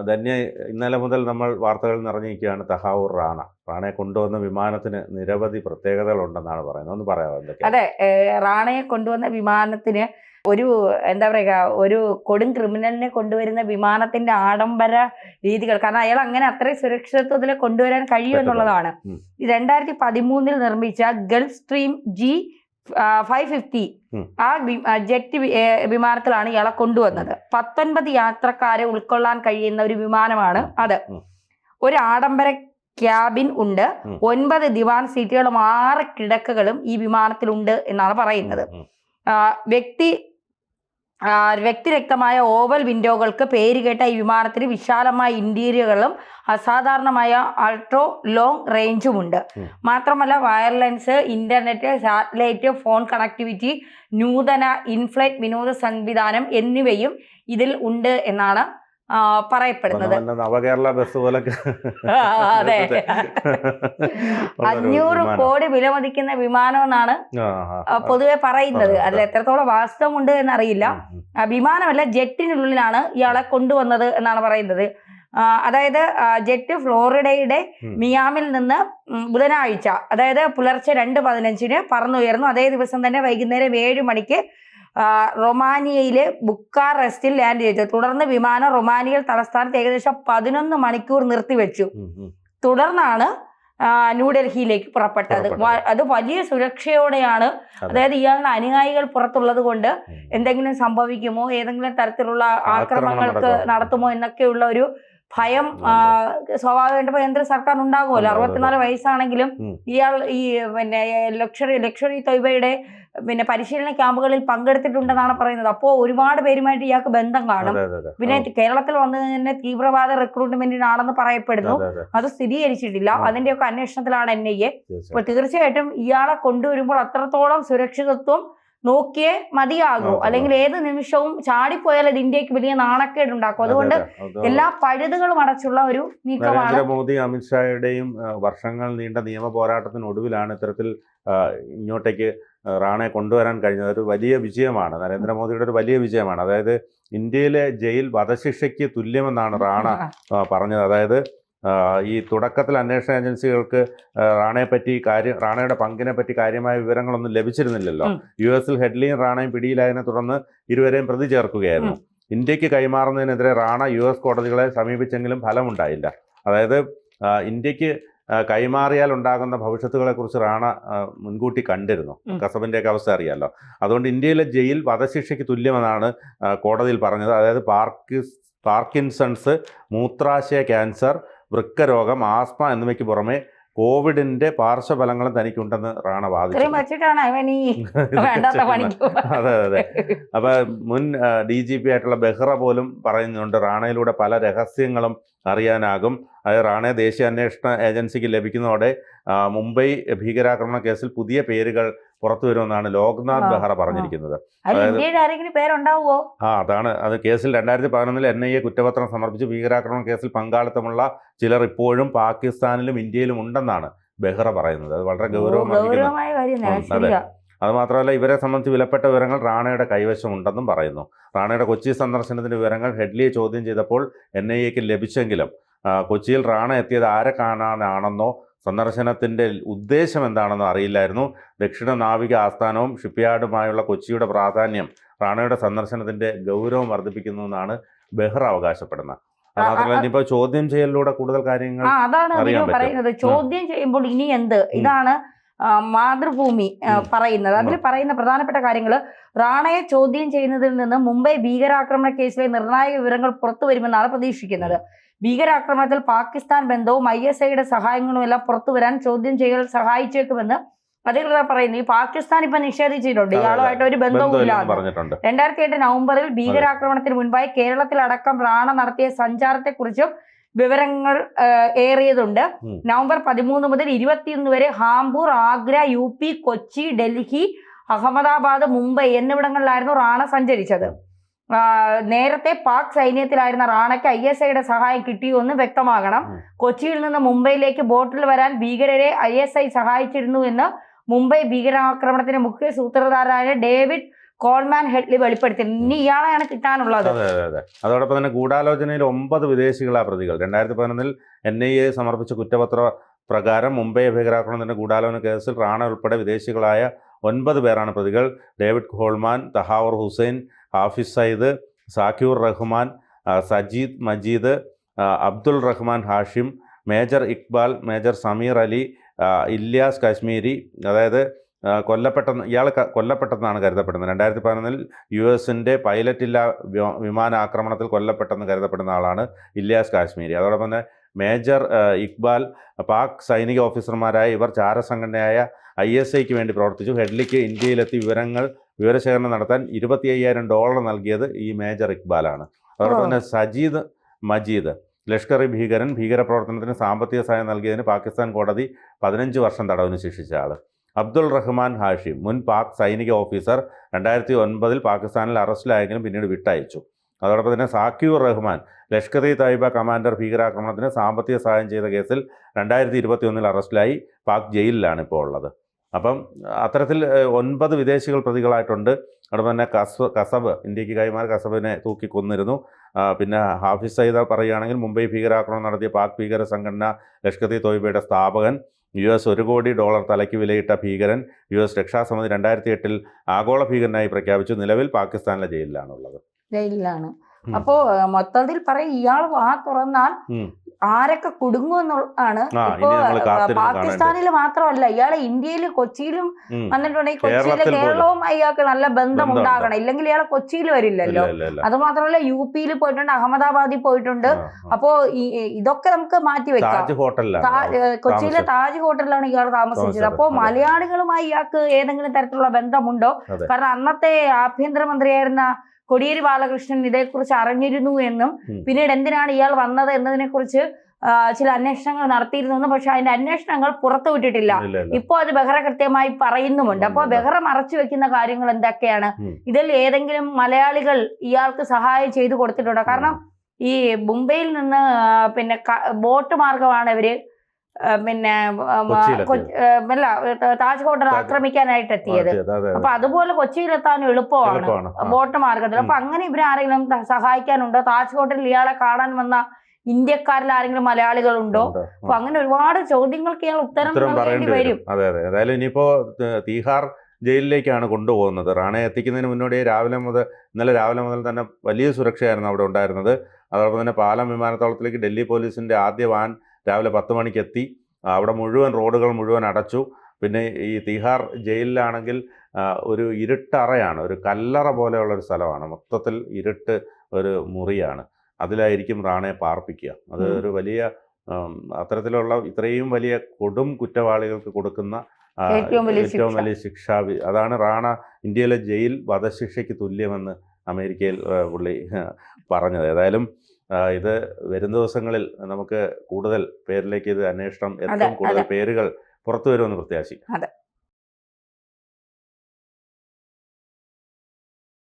ധന്യ, ഇന്നലെ മുതൽ നമ്മൾ വാർത്തകൾ നിറഞ്ഞിരിക്കുകയാണ് തഹാവൂർ റാണയെ കൊണ്ടുവന്ന വിമാനത്തിന് നിരവധി പ്രത്യേകതകളുണ്ടെന്നാണ് പറയുന്നത്. ഒന്ന് പറയാമോ എന്തൊക്കെയാണ്? അതെ, റാണയെ കൊണ്ടുവന്ന വിമാനത്തിന് ഒരു എന്താ പറയുക, ഒരു കൊടും ക്രിമിനലിനെ കൊണ്ടുവരുന്ന വിമാനത്തിന്റെ ആഡംബര രീതികൾ, കാരണം അയാൾ അങ്ങനെ അത്രയും സുരക്ഷിതത്വത്തിൽ കൊണ്ടുവരാൻ കഴിയുമെന്നുള്ളതാണ്. 2013 നിർമ്മിച്ച ഗൾഫ് സ്ട്രീം G550 ആ ജെറ്റ് വിമാനത്തിലാണ് ഇയാളെ കൊണ്ടുവന്നത്. 19 യാത്രക്കാരെ ഉൾക്കൊള്ളാൻ കഴിയുന്ന ഒരു വിമാനമാണ് അത്. ഒരു ആഡംബര ക്യാബിൻ ഉണ്ട്, 9 ദിവാൻ സീറ്റുകളും 6 കിടക്കകളും ഈ വിമാനത്തിലുണ്ട് എന്നാണ് പറയുന്നത്. വ്യക്തിരക്തമായ ഓവൽ വിൻഡോകൾക്ക് പേരുകേട്ട ഈ വിമാനത്തിന് വിശാലമായ ഇന്റീരിയറുകളും അസാധാരണമായ അൾട്രോ ലോങ് റേഞ്ചുമുണ്ട്. മാത്രമല്ല wireless, internet, satellite phone connectivity, നൂതന ഇൻഫ്ലൈറ്റ് വിനോദ സംവിധാനം എന്നിവയും ഇതിൽ ഉണ്ട് എന്നാണ് പറയപ്പെടുന്നത്. നവകേരള ബസ് പോലെ. അതെ, 500 കോടി വിലമതിക്കുന്ന വിമാനം എന്നാണ് പൊതുവെ പറയുന്നത്. അതിൽ എത്രത്തോളം വാസ്തവമുണ്ട് എന്നറിയില്ല. വിമാനമല്ല, ജെറ്റിനുള്ളിലാണ് ഇയാളെ കൊണ്ടുവന്നത് എന്നാണ് പറയുന്നത്. അതായത് ജെറ്റ് ഫ്ലോറിഡയുടെ മിയാമിൽ നിന്ന് ബുധനാഴ്ച, അതായത് പുലർച്ചെ 2:15 പറന്നുയർന്നു. അതേ ദിവസം തന്നെ വൈകുന്നേരം 7 മണിക്ക് റൊമാനിയയിലെ ബുക്കാറസ്റ്റിൽ ലാൻഡ് ചെയ്തു. തുടർന്ന് വിമാനം റൊമാനിയയിൽ തലസ്ഥാനത്ത് ഏകദേശം 11 മണിക്കൂർ നിർത്തിവെച്ചു. തുടർന്നാണ് ന്യൂഡൽഹിയിലേക്ക് പുറപ്പെട്ടത്. അത് വലിയ സുരക്ഷയോടെയാണ്. അതായത് ഇയാളുടെ അനുയായികൾ പുറത്തുള്ളത് കൊണ്ട് എന്തെങ്കിലും സംഭവിക്കുമോ, ഏതെങ്കിലും തരത്തിലുള്ള ആക്രമണങ്ങൾക്ക് നടത്തുമോ എന്നൊക്കെയുള്ള ഒരു ഭയം സ്വാഭാവികമായിട്ട് കേന്ദ്ര സർക്കാർ ഉണ്ടാകുമല്ലോ. 64 വയസ്സാണെങ്കിലും ഇയാൾ ഈ ലക്ഷറി തൊയ്ബയുടെ പരിശീലന ക്യാമ്പുകളിൽ പങ്കെടുത്തിട്ടുണ്ടെന്നാണ് പറയുന്നത്. അപ്പോൾ ഒരുപാട് പേരുമായിട്ട് ഇയാൾക്ക് ബന്ധം കാണും. പിന്നെ കേരളത്തിൽ വന്നു തന്നെ തീവ്രവാദ റിക്രൂട്ട്മെന്റിനാണെന്ന് പറയപ്പെടുന്നു. അത് സ്ഥിരീകരിച്ചിട്ടില്ല. അതിന്റെയൊക്കെ അന്വേഷണത്തിലാണ് NIA. അപ്പോൾ തീർച്ചയായിട്ടും ഇയാളെ കൊണ്ടുവരുമ്പോൾ അത്രത്തോളം സുരക്ഷിതത്വം നോക്കിയേ മതിയാകൂ, അല്ലെങ്കിൽ ഏത് നിമിഷവും ചാടിപ്പോയാൽ അത് ഇന്ത്യക്ക് വലിയ നാണക്കേടുണ്ടാക്കും. അതുകൊണ്ട് എല്ലാ പഴുതുകളും അടച്ചുള്ള ഒരു നീക്കമാണ്. നരേന്ദ്രമോദി അമിത്ഷായുടെയും വർഷങ്ങൾ നീണ്ട നിയമ പോരാട്ടത്തിനൊടുവിലാണ് ഇത്തരത്തിൽ ഇങ്ങോട്ടേക്ക് റാണയെ കൊണ്ടുവരാൻ കഴിഞ്ഞത്. ഒരു വലിയ വിജയമാണ്, നരേന്ദ്രമോദിയുടെ ഒരു വലിയ വിജയമാണ്. അതായത് ഇന്ത്യയിലെ ജയിൽ വധശിക്ഷയ്ക്ക് തുല്യമെന്നാണ് റാണ പറഞ്ഞത്. അതായത് ഈ തുടക്കത്തിൽ അന്വേഷണ ഏജൻസികൾക്ക് റാണയുടെ പങ്കിനെ പറ്റി കാര്യമായ വിവരങ്ങളൊന്നും ലഭിച്ചിരുന്നില്ലല്ലോ. US ഹെഡ്ലിയും റാണയും പിടിയിലായതിനെ തുടർന്ന് ഇരുവരെയും പ്രതി ചേർക്കുകയായിരുന്നു. ഇന്ത്യക്ക് കൈമാറുന്നതിനെതിരെ റാണ US കോടതികളെ സമീപിച്ചെങ്കിലും ഫലമുണ്ടായില്ല. അതായത് ഇന്ത്യക്ക് കൈമാറിയാൽ ഉണ്ടാകുന്ന ഭവിഷ്യത്തുകളെക്കുറിച്ച് റാണ മുൻകൂട്ടി കണ്ടിരുന്നു. കസബിൻ്റെയൊക്കെ അവസ്ഥ അറിയാമല്ലോ. അതുകൊണ്ട് ഇന്ത്യയിലെ ജയിൽ വധശിക്ഷയ്ക്ക് തുല്യമെന്നാണ് കോടതിയിൽ പറഞ്ഞത്. അതായത് പാർക്കിൻസൺസ്, മൂത്രാശയ ക്യാൻസർ, വൃക്കരോഗം, ആസ്മ എന്നിവയ്ക്ക് പുറമെ കോവിഡിന്റെ പാർശ്വഫലങ്ങളും തനിക്കുണ്ടെന്ന് റാണ വാദിച്ചു. അതെ അതെ. അപ്പൊ മുൻ DGP ആയിട്ടുള്ള ബെഹ്റ പോലും പറയുന്നുണ്ട് റാണയിലൂടെ പല രഹസ്യങ്ങളും അറിയാനാകും. അത് റാണയെ ദേശീയ അന്വേഷണ ഏജൻസിക്ക് ലഭിക്കുന്നതോടെ മുംബൈ ഭീകരാക്രമണ കേസിൽ പുതിയ പേരുകൾ പുറത്തു വരുമെന്നാണ് ലോക്നാഥ് ബെഹ്റ പറഞ്ഞിരിക്കുന്നത്. അതാണ് അത്. കേസിൽ 2011 NIA കുറ്റപത്രം സമർപ്പിച്ച് ഭീകരാക്രമണ കേസിൽ പങ്കാളിത്തമുള്ള ചിലർ ഇപ്പോഴും പാകിസ്ഥാനിലും ഇന്ത്യയിലും ഉണ്ടെന്നാണ് ബെഹ്റ പറയുന്നത്. അത് വളരെ ഗൗരവമായ കാര്യം. അതെ, അത് മാത്രമല്ല ഇവരെ സംബന്ധിച്ച് വിലപ്പെട്ട വിവരങ്ങൾ റാണയുടെ കൈവശമുണ്ടെന്നും പറയുന്നു. റാണയുടെ കൊച്ചി സന്ദർശനത്തിന്റെ വിവരങ്ങൾ ഹെഡ്ലിയെ ചോദ്യം ചെയ്തപ്പോൾ NIAക്ക് ലഭിച്ചെങ്കിലും കൊച്ചിയിൽ റാണ എത്തിയത് ആരെ കാണാനാണെന്നോ സന്ദർശനത്തിൻ്റെ ഉദ്ദേശം എന്താണെന്നോ അറിയില്ലായിരുന്നു. ദക്ഷിണ നാവിക ആസ്ഥാനവും ഷിപ്പ്യാർഡുമായുള്ള കൊച്ചിയുടെ പ്രാധാന്യം റാണയുടെ സന്ദർശനത്തിന്റെ ഗൗരവം വർദ്ധിപ്പിക്കുന്നു എന്നാണ് ബെഹ്റ അവകാശപ്പെടുന്നത്. മാത്രമല്ല ഇനിയിപ്പോ ചോദ്യം ചെയ്യലിലൂടെ കൂടുതൽ കാര്യങ്ങൾ അതാണ് പറയുന്നത്. ചോദ്യം ചെയ്യുമ്പോൾ ഇനി എന്ത്, ഇതാണ് മാതൃഭൂമി പറയുന്നത്. അതിൽ പറയുന്ന പ്രധാനപ്പെട്ട കാര്യങ്ങൾ: റാണയെ ചോദ്യം ചെയ്യുന്നതിൽ നിന്ന് മുംബൈ ഭീകരാക്രമണ കേസിലെ നിർണായക വിവരങ്ങൾ പുറത്തു വരുമെന്നാണ് പ്രതീക്ഷിക്കുന്നത്. ഭീകരാക്രമണത്തിൽ പാകിസ്ഥാൻ ബന്ധവും ISIയുടെ സഹായങ്ങളും എല്ലാം പുറത്തു വരാൻ ചോദ്യം ചെയ്യൽ സഹായിച്ചേക്കുമെന്ന് അധികൃതർ പറയുന്നു. ഈ പാകിസ്ഥാൻ ഇപ്പൊ നിഷേധിച്ചിട്ടുണ്ട്, ഇയാളുമായിട്ട് ഒരു ബന്ധവും ഇല്ലാതെ. 2008 നവംബറിൽ ഭീകരാക്രമണത്തിന് മുൻപായി കേരളത്തിലടക്കം റാണ നടത്തിയ സഞ്ചാരത്തെക്കുറിച്ചും വിവരങ്ങൾ ഏറിയതുണ്ട്. നവംബർ 13 മുതൽ 21 വരെ ഹാംപൂർ, ആഗ്ര, UP, കൊച്ചി, ഡൽഹി, അഹമ്മദാബാദ്, മുംബൈ എന്നിവിടങ്ങളിലായിരുന്നു റാണ സഞ്ചരിച്ചത്. നേരത്തെ പാക് സൈന്യത്തിലായിരുന്ന റാണയ്ക്ക് ISIയുടെ സഹായം കിട്ടിയോ എന്ന് വ്യക്തമാകണം. കൊച്ചിയിൽ നിന്ന് മുംബൈയിലേക്ക് ബോട്ടിൽ വരാൻ ഭീകരരെ ISI സഹായിച്ചിരുന്നു എന്ന് മുംബൈ ഭീകരാക്രമണത്തിന്റെ മുഖ്യ സൂത്രധാരനായ ഡേവിഡ് കോൾമാൻ ഹെഡ്ലി വെളിപ്പെടുത്തി. ഇനി ഇയാളെയാണ് കിട്ടാനുള്ളത്. അതെ അതെ അതെ. അതോടൊപ്പം തന്നെ ഗൂഢാലോചനയിൽ 9 വിദേശികളാ പ്രതികൾ. 2011 NIA സമർപ്പിച്ച കുറ്റപത്ര പ്രകാരം മുംബൈ ഭീകരാക്രമണത്തിന്റെ ഗൂഢാലോചന കേസിൽ റാണ ഉൾപ്പെടെ വിദേശികളായ 9 പേരാണ് പ്രതികൾ. David Coleman, Tahawwur Hussain, Hafiz Saeed, Zakiur Rehman, Sajid Majeed, Abdul Rehman Hashim, major Iqbal, major Sameer Ali, Ilyas Kashmiri. അതായത് ഇയാൾ കൊല്ലപ്പെട്ടെന്നാണ് കരുതപ്പെടുന്നത്. 2011 US-ന്റെ പൈലറ്റില്ലാ വിമാനാക്രമണത്തിൽ കൊല്ലപ്പെട്ടെന്ന് കരുതപ്പെടുന്ന ആളാണ് ഇല്യാസ് കാശ്മീരി. അതോടൊപ്പം തന്നെ മേജർ ഇക്ബാൽ, പാക് സൈനിക ഓഫീസർമാരായ ഇവർ ചാരസംഘടനയായ ISIക്ക് വേണ്ടി പ്രവർത്തിച്ചു. ഹെഡ്ലിക്ക് ഇന്ത്യയിലെത്തി വിവരശേഖരണം നടത്താൻ $25,000 നൽകിയത് ഈ മേജർ ഇക്ബാലാണ്. അതോടൊപ്പം തന്നെ സജീദ് മജീദ്, ലഷ്കർ ഇ ഭീകരൻ, ഭീകരപ്രവർത്തനത്തിന് സാമ്പത്തിക സഹായം നൽകിയതിന് പാകിസ്ഥാൻ കോടതി 15 വർഷം തടവിന് ശിക്ഷിച്ച ആൾ. അബ്ദുൾ റഹ്മാൻ ഹാഷിം, മുൻ പാക് സൈനിക ഓഫീസർ, 2009 പാകിസ്ഥാനിൽ അറസ്റ്റിലായെങ്കിലും പിന്നീട് വിട്ടയച്ചു. അതോടൊപ്പം തന്നെ സാക്കിയൂർ റഹ്മാൻ, ലഷ്കർ ഇ തൈബ കമാൻഡർ, ഭീകരാക്രമണത്തിന് സാമ്പത്തിക സഹായം ചെയ്ത കേസിൽ 2021 അറസ്റ്റിലായി പാക് ജയിലിലാണ് ഇപ്പോൾ ഉള്ളത്. അപ്പം അത്തരത്തിൽ 9 വിദേശികൾ പ്രതികളായിട്ടുണ്ട്. അതോടൊപ്പം തന്നെ കസബ്, ഇന്ത്യക്ക് കൈമാറി കസബിനെ തൂക്കിക്കൊന്നിരുന്നു. പിന്നെ ഹാഫിസ് സയ്യിദ് പറയുകയാണെങ്കിൽ മുംബൈ ഭീകരാക്രമണം നടത്തിയ പാക് ഭീകര സംഘടന ലഷ്കർ ഇ തോയ്ബയുടെ സ്ഥാപകൻ, US $1 കോടി തലയ്ക്ക് വിലയിട്ട ഭീകരൻ, US രക്ഷാസമിതി 2008 ആഗോള ഭീകരനായി പ്രഖ്യാപിച്ചു. നിലവിൽ പാകിസ്ഥാനിലെ ജയിലിലാണുള്ളത്. ജയിലിലാണ്. അപ്പോ മൊത്തത്തിൽ പറയും ഇയാൾ വാ തുറന്നാൽ ആരൊക്കെ കുടുങ്ങുമെന്നുള്ളതാണ്. ഇപ്പോ പാകിസ്ഥാനിൽ മാത്രമല്ല, ഇയാളെ ഇന്ത്യയിൽ കൊച്ചിയിലും വന്നിട്ടുണ്ടെങ്കിൽ കൊച്ചിയിലെ കേരളവും അയാൾക്ക് നല്ല ബന്ധം ഉണ്ടാകണം, ഇല്ലെങ്കിൽ ഇയാളെ കൊച്ചിയിൽ വരില്ലല്ലോ. അത് മാത്രമല്ല UP-യിൽ പോയിട്ടുണ്ട്, അഹമ്മദാബാദിൽ പോയിട്ടുണ്ട്. അപ്പോ ഇതൊക്കെ നമുക്ക് മാറ്റി വെക്കാം. കൊച്ചിയിലെ താജ് ഹോട്ടലിലാണ് ഇയാൾ താമസിച്ചത്. അപ്പോ മലയാളികളുമായി ഇയാൾക്ക് ഏതെങ്കിലും തരത്തിലുള്ള ബന്ധമുണ്ടോ? കാരണം അന്നത്തെ ആഭ്യന്തരമന്ത്രിയായിരുന്ന കോടിയേരി ബാലകൃഷ്ണൻ ഇതേക്കുറിച്ച് അറിഞ്ഞിരുന്നു എന്നും പിന്നീട് എന്തിനാണ് ഇയാൾ വന്നത് എന്നതിനെ കുറിച്ച് ചില അന്വേഷണങ്ങൾ നടത്തിയിരുന്നു. പക്ഷെ അതിന്റെ അന്വേഷണങ്ങൾ പുറത്തുവിട്ടിട്ടില്ല. ഇപ്പോൾ അത് ബെഹ്റ കൃത്യമായി പറയുന്നുമുണ്ട്. അപ്പോൾ ബെഹ്റ മറച്ചു വെക്കുന്ന കാര്യങ്ങൾ എന്തൊക്കെയാണ്? ഇതിൽ ഏതെങ്കിലും മലയാളികൾ ഇയാൾക്ക് സഹായം ചെയ്തു കൊടുത്തിട്ടുണ്ടോ? കാരണം ഈ മുംബൈയിൽ നിന്ന് പിന്നെ ബോട്ട് മാർഗമാണ് ഇവര് പിന്നെ താജ് ഹോട്ടൽ ആക്രമിക്കാനായിട്ട് എത്തിയത്. അപ്പൊ അതുപോലെ കൊച്ചിയിലെത്താൻ എളുപ്പമാണ് ബോട്ട് മാർഗത്തിൽ. അപ്പൊ അങ്ങനെ ഇവരാരെങ്കിലും സഹായിക്കാനുണ്ടോ? താജ് ഹോട്ടലിൽ ഇയാളെ കാണാൻ വന്ന ഇന്ത്യക്കാരിൽ ആരെങ്കിലും മലയാളികളുണ്ടോ? അപ്പൊ അങ്ങനെ ഒരുപാട് ചോദ്യങ്ങൾക്ക് ഇയാൾ ഉത്തരം പറയേണ്ടി വരും. അതെ അതെ. ഏതായാലും ഇനിയിപ്പോ തീഹാർ ജയിലിലേക്കാണ് കൊണ്ടുപോകുന്നത്. റാണയെ എത്തിക്കുന്നതിന് മുന്നോടി ഇന്നലെ രാവിലെ മുതൽ തന്നെ വലിയ സുരക്ഷയായിരുന്നു അവിടെ ഉണ്ടായിരുന്നത്. അതോടൊപ്പം തന്നെ പാലം വിമാനത്താവളത്തിലേക്ക് ഡൽഹി പോലീസിന്റെ ആദ്യ വാൻ രാവിലെ 10 മണിക്ക് എത്തി. അവിടെ റോഡുകൾ മുഴുവൻ അടച്ചു. പിന്നെ ഈ തീഹാർ ജയിലിലാണെങ്കിൽ ഒരു ഇരുട്ടറയാണ്, ഒരു കല്ലറ പോലെയുള്ളൊരു സ്ഥലമാണ്. മൊത്തത്തിൽ ഇരുട്ട് ഒരു മുറിയാണ്. അതിലായിരിക്കും റാണയെ പാർപ്പിക്കുക. അത് ഒരു വലിയ അത്തരത്തിലുള്ള ഇത്രയും വലിയ കൊടും കുറ്റവാളികൾക്ക് കൊടുക്കുന്ന ഏറ്റവും വലിയ ശിക്ഷ. അതാണ് റാണ ഇന്ത്യയിലെ ജയിൽ വധശിക്ഷയ്ക്ക് തുല്യമെന്ന് അമേരിക്കയിൽ പുള്ളി പറഞ്ഞത്. ഏതായാലും ഇത് വരും ദിവസങ്ങളിൽ നമുക്ക് കൂടുതൽ പേരിലേക്ക് ഇത് അന്വേഷണം എത്തും, കൂടുതൽ പേരുകൾ പുറത്തു വരുമെന്ന് പ്രത്യാശിക്കാം.